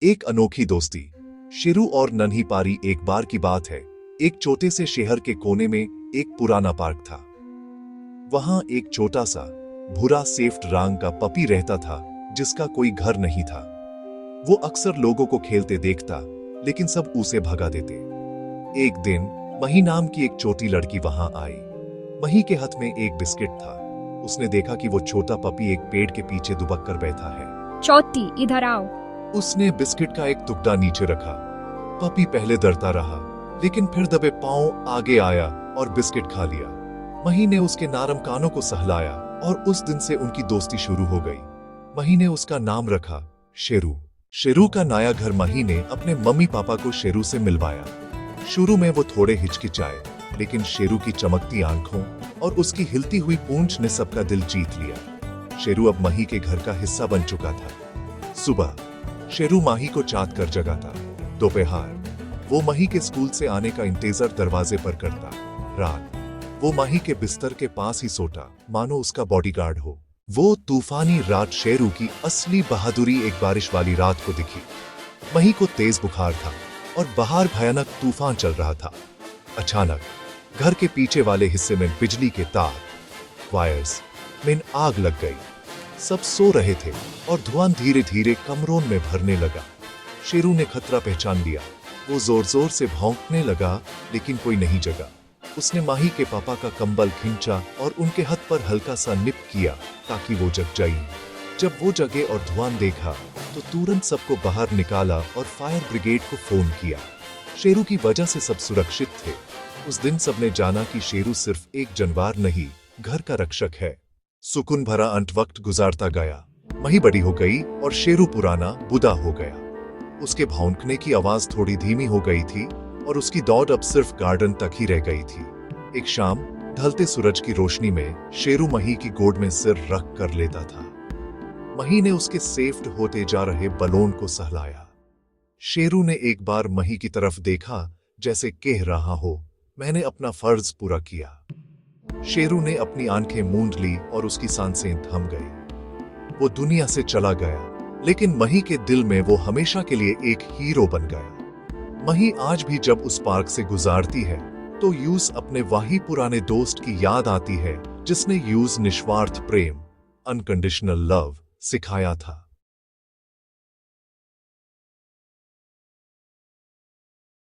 एक अनोखी दोस्ती। शेरू और नन्ही पारी। एक बार की बात है, एक छोटे से शहर के कोने में एक पुराना पार्क था। वहां एक छोटा सा भूरा सेफ्ट रंग का पपी रहता था जिसका कोई घर नहीं था। वो अक्सर लोगों को खेलते देखता, लेकिन सब उसे भगा देते। एक दिन मही नाम की एक छोटी लड़की वहां आई। मही के हाथ में एक बिस्किट था। उसने देखा कि वो छोटा पपी एक पेड़ के पीछे दुबक कर बैठा है। चौथी, इधर आओ। उसने बिस्किट का एक टुकड़ा नीचे रखा। पपी पहले डरता रहा, लेकिन फिर दबे पांव आगे आया और बिस्किट खा लिया। मही ने उसके नरम कानों को सहलाया और उस दिन से उनकी दोस्ती शुरू हो गई। मही ने उसका नाम रखा शेरू। शेरू का नया घर मही ने अपने मम्मी पापा को शेरू से मिलवाया। शुरू में वो थोड़े हिचकिचाए, लेकिन शेरू की चमकती आंखों और उसकी हिलती हुई पूंछ ने सबका दिल जीत लिया। शेरू अब मही के घर का हिस्सा बन चुका था। सुबह शेरू माही को चाट कर जगाता। दोपहर वो मही के स्कूल से आने का इंतजार दरवाजे पर करता। रात वो माही के बिस्तर के पास ही सोता, मानो उसका बॉडीगार्ड हो। वो तूफानी रात शेरू की असली बहादुरी एक बारिश वाली रात को दिखी। मही को तेज बुखार था और बाहर भयानक तूफान चल रहा था। अचानक घर के पीछे वाले हिस्से में बिजली के तार वायर्स में आग लग गई। सब सो रहे थे और धुआं धीरे धीरे कमरों में भरने लगा। शेरू ने खतरा पहचान लिया। वो जोर जोर से भौंकने लगा, लेकिन कोई नहीं जगा। उसने माही के पापा का कंबल खींचा और उनके हाथ पर हल्का सा निप किया ताकि वो जग जाए। जब वो जगे और धुआं देखा तो तुरंत सबको बाहर निकाला और फायर ब्रिगेड को फोन किया। शेरू की वजह से सब सुरक्षित थे। उस दिन सबने जाना कि शेरू सिर्फ एक जानवर नहीं, घर का रक्षक है। सुकून भरा अंत वक्त गुजारता गया। मही बड़ी हो गई और शेरू पुराना बुढ़ा हो गया। उसके भौंकने की आवाज थोड़ी धीमी हो गई थी और उसकी दौड़ अब सिर्फ गार्डन तक ही रह गई थी। एक शाम ढलते सूरज की रोशनी में शेरू मही की गोद में सिर रख कर लेता था। मही ने उसके सेफ्ट होते जा रहे बलून को सहलाया। शेरू ने एक बार मही की तरफ देखा, जैसे कह रहा हो, मैंने अपना फर्ज पूरा किया। शेरू ने अपनी आंखें मूंद ली और उसकी सांसें थम गई। वो दुनिया से चला गया, लेकिन मही के दिल में वो हमेशा के लिए एक हीरो बन गया। मही आज भी जब उस पार्क से गुजारती है तो यूस अपने वही पुराने दोस्त की याद आती है जिसने यूस निस्वार्थ प्रेम, अनकंडीशनल लव सिखाया था।